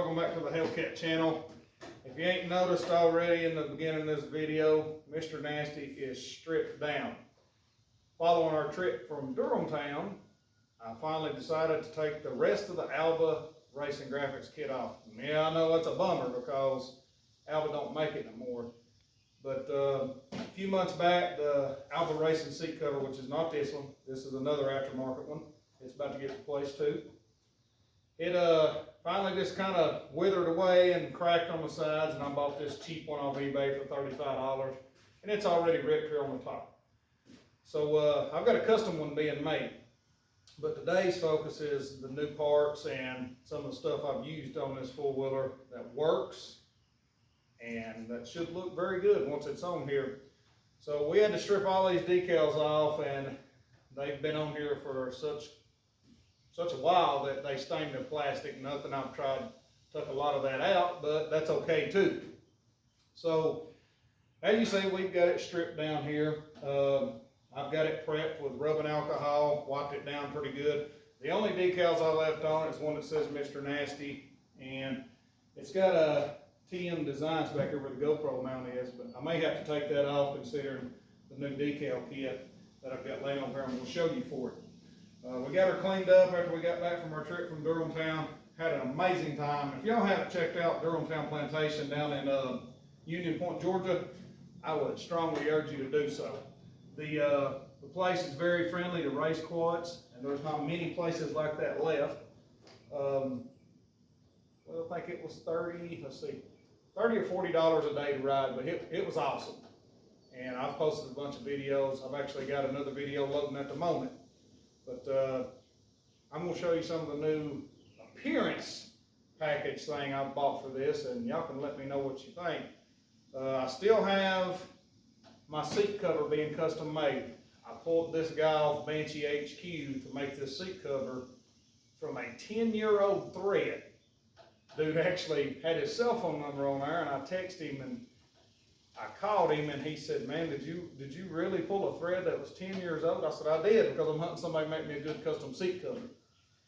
welcome back to the Hellcat channel. If you ain't noticed already in the beginning of this video, Mr. Nasty is stripped down. Following our trip from Durham Town, I finally decided to take the rest of the Alba Racing Graphics kit off. Yeah, I know it's a bummer because Alba don't make it no more. But a few months back, the Alba Racing seat cover, which is not this one, this is another aftermarket one, it's about to get replaced too. It finally just kind of withered away and cracked on the sides, and I bought this cheap one off eBay for $35, and it's already ripped here on the top. So I've got a custom one being made, but today's focus is the new parts and some of the stuff I've used on this four-wheeler that works and that should look very good once it's on here. So we had to strip all these decals off, and they've been on here for such a while that they stained the plastic. Nothing I've tried took a lot of that out, but that's okay too. So as you see, we've got it stripped down here. I've got it prepped with rubbing alcohol, wiped it down pretty good. The only decals I left on it is one that says Mr. Nasty, and it's got a TM Designs back here where the GoPro mount is, but I may have to take that off considering the new decal kit that I've got laying on here, and we'll show you for it. We got her cleaned up after we got back from our trip from Durham Town. Had an amazing time. If y'all haven't checked out Durham Town Plantation down in Union Point, Georgia, I would strongly urge you to do so. The place is very friendly to race quads, and there's not many places like that left. Well, I think it was $30 or $40 a day to ride, but it was awesome. And I've posted a bunch of videos. I've actually got another video loading at the moment. But I'm going to show you some of the new appearance package thing I've bought for this, and y'all can let me know what you think. I still have my seat cover being custom made. I pulled this guy off Banshee HQ to make this seat cover from a 10-year-old thread. Dude actually had his cell phone number on there, and I texted him and I called him, and he said, "Man, did you really pull a thread that was 10 years old?" I said, "I did, because I'm hunting somebody to make me a good custom seat cover."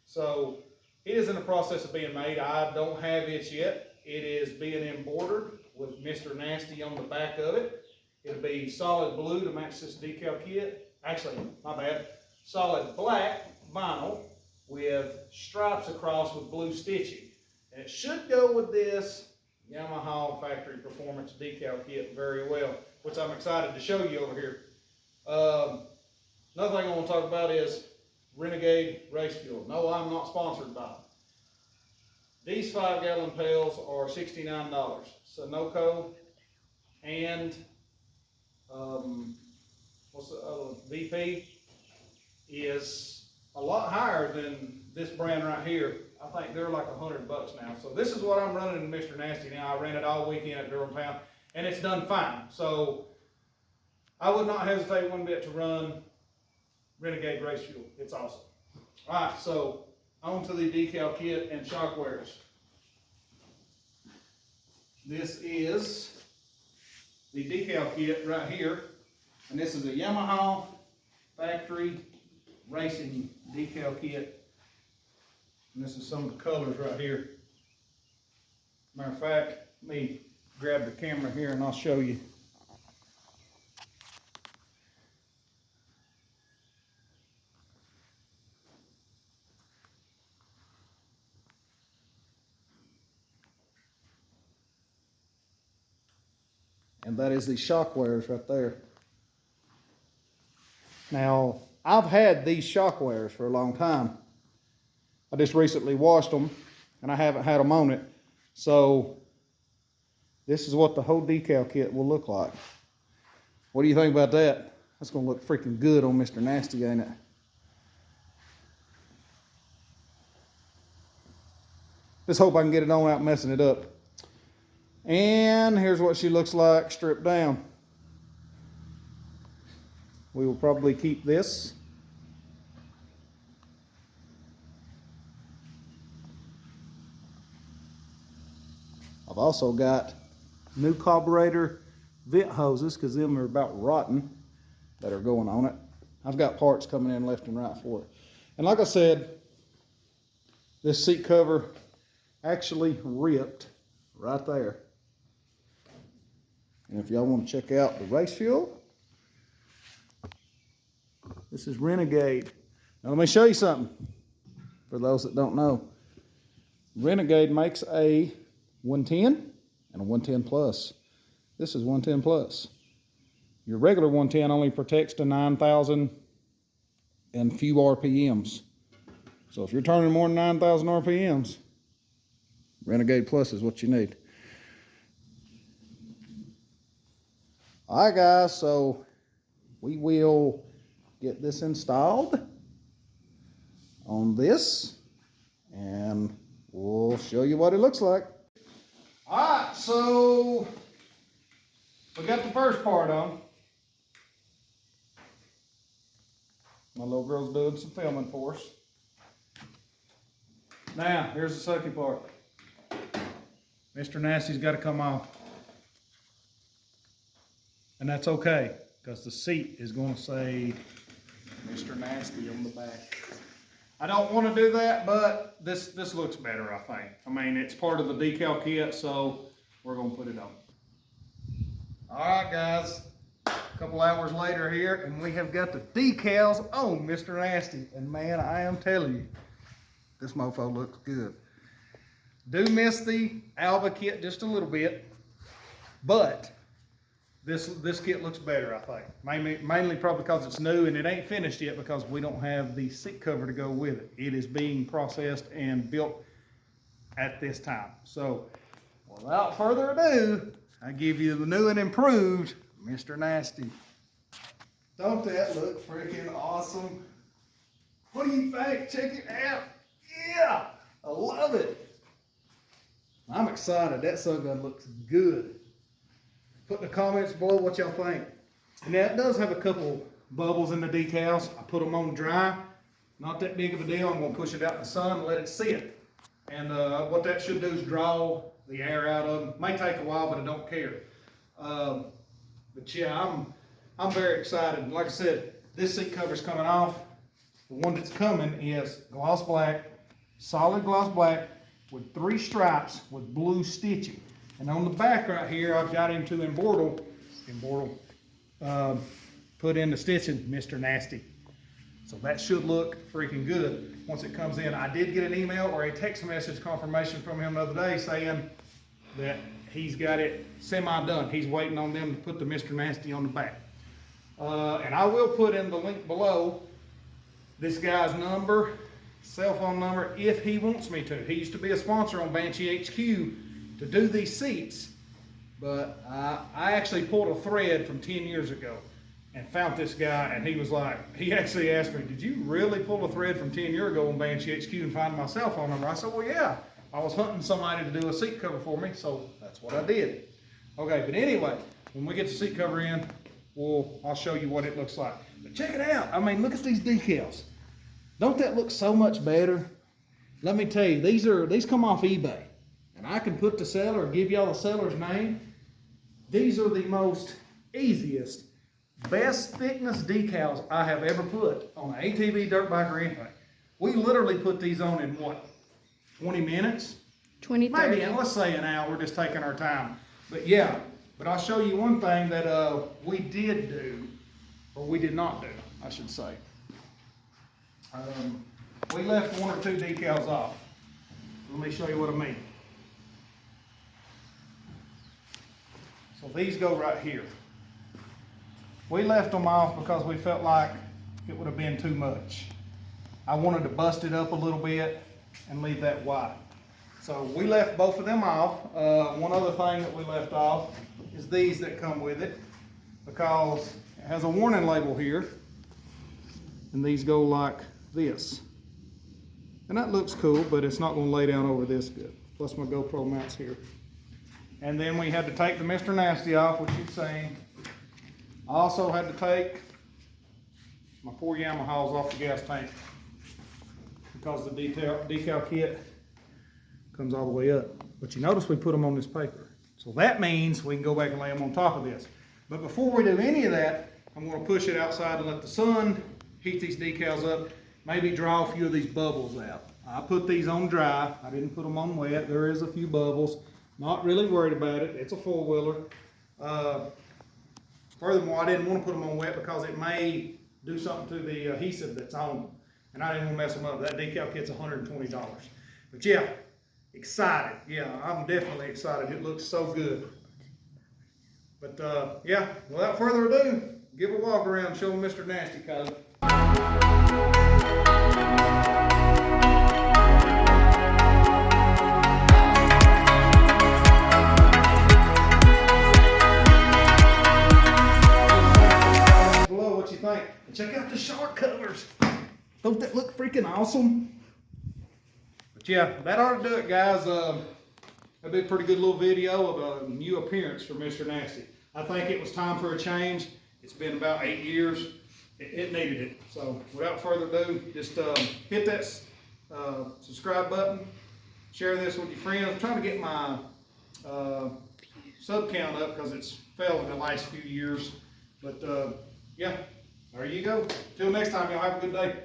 So it is in the process of being made. I don't have it yet. It is being embroidered with Mr. Nasty on the back of it. It'll be solid blue to match this decal kit. Actually, my bad. Solid black vinyl with stripes across with blue stitching. And it should go with this Yamaha Factory Performance decal kit very well, which I'm excited to show you over here. Another thing I want to talk about is Renegade Race Fuel. No, I'm not sponsored by them. These 5-gallon pails are $69. Sunoco and what's the other, VP is a lot higher than this brand right here. I think they're like $100 now. So this is what I'm running in Mr. Nasty now. I ran it all weekend at Durham Town, and it's done fine. So I would not hesitate one bit to run Renegade Race Fuel. It's awesome. All right, so on to the decal kit and shock wears. This is the decal kit right here, and this is a Yamaha Factory Racing decal kit. And this is some of the colors right here. Matter of fact, let me grab the camera here and I'll show you. And that is the shock wears right there. Now, I've had these shock wears for a long time. I just recently washed them, and I haven't had them on it. So this is what the whole decal kit will look like. What do you think about that? That's going to look freaking good on Mr. Nasty, ain't it? Just hope I can get it on without messing it up. And here's what she looks like stripped down. We will probably keep this. I've also got new carburetor vent hoses, because them are about rotten, that are going on it. I've got parts coming in left and right for it. And like I said, this seat cover actually ripped right there. And if y'all want to check out the race fuel, this is Renegade. Now let me show you something for those that don't know. Renegade makes a 110 and a 110 plus. This is 110 plus. Your regular 110 only protects to 9,000 and few RPMs. So if you're turning more than 9,000 RPMs, Renegade Plus is what you need. All right, guys, so we will get this installed on this, and we'll show you what it looks like. All right, so we got the first part on. My little girl's doing some filming for us. Now, here's the sucky part. Mr. Nasty's got to come off. And that's okay, because the seat is going to say Mr. Nasty on the back. I don't want to do that, but this looks better, I think. I mean, it's part of the decal kit, so we're going to put it on. All right, guys. A couple hours later here, and we have got the decals on Mr. Nasty. And man, I am telling you, this mofo looks good. Do miss the Alba kit just a little bit, but this kit looks better, I think. Mainly probably because it's new and it ain't finished yet because we don't have the seat cover to go with it. It is being processed and built at this time. So, without further ado, I give you the new and improved Mr. Nasty. Don't that look freaking awesome? What do you think? Check it out. Yeah, I love it. I'm excited. That sungun looks good. Put in the comments below what y'all think. Now it does have a couple bubbles in the decals. I put them on dry. Not that big of a deal. I'm going to push it out in the sun and let it sit. And what that should do is draw the air out of them. May take a while, but I don't care. But yeah, I'm very excited. Like I said, this seat cover's coming off. The one that's coming is gloss black, solid gloss black with 3 stripes with blue stitching. And on the back right here, I've got him to put in the stitching, Mr. Nasty. So that should look freaking good once it comes in. I did get an email or a text message confirmation from him the other day saying that he's got it semi-done. He's waiting on them to put the Mr. Nasty on the back. And I will put in the link below this guy's number, cell phone number, if he wants me to. He used to be a sponsor on Banshee HQ to do these seats, but I actually pulled a thread from 10 years ago and found this guy, and he was like, he actually asked me, did you really pull a thread from 10 years ago on Banshee HQ and find my cell phone number? I said, well, yeah. I was hunting somebody to do a seat cover for me, so that's what I did. Okay, but anyway, when we get the seat cover in, I'll show you what it looks like. But check it out. I mean, look at these decals. Don't that look so much better? Let me tell you, these come off eBay. And I can put the seller, give y'all the seller's name. These are the most easiest, best thickness decals I have ever put on an ATV, dirt bike, or anything. We literally put these on in what, 20 minutes? 20, 30. Maybe, let's say an hour, we're just taking our time. But yeah, but I'll show you one thing that we did do, or we did not do, I should say. We left 1 or 2 decals off. Let me show you what I mean. So these go right here. We left them off because we felt like it would have been too much. I wanted to bust it up a little bit and leave that white. So we left both of them off. One other thing that we left off is these that come with it, because it has a warning label here, and these go like this. And that looks cool, but it's not going to lay down over this good. Plus my GoPro mounts here. And then we had to take the Mr. Nasty off, which you've seen. I also had to take my poor Yamahas off the gas tank because the decal kit comes all the way up. But you notice we put them on this paper. So that means we can go back and lay them on top of this. But before we do any of that, I'm going to push it outside and let the sun heat these decals up, maybe draw a few of these bubbles out. I put these on dry. I didn't put them on wet. There is a few bubbles. Not really worried about it. It's a four-wheeler. Furthermore, I didn't want to put them on wet because it may do something to the adhesive that's on them. And I didn't want to mess them up. That decal kit's $120. But yeah, excited. Yeah, I'm definitely excited. It looks so good. But yeah, without further ado, give a walk around and show them Mr. Nasty Code. Below what you think. And check out the shark covers. Don't that look freaking awesome? But yeah, that ought to do it, guys. That'd be a pretty good little video of a new appearance for Mr. Nasty. I think it was time for a change. It's been about 8 years. It needed it. So without further ado, just hit that subscribe button. Share this with your friends. I'm trying to get my sub count up because it's fell in the last few years. But yeah, there you go. Till next time, y'all have a good day.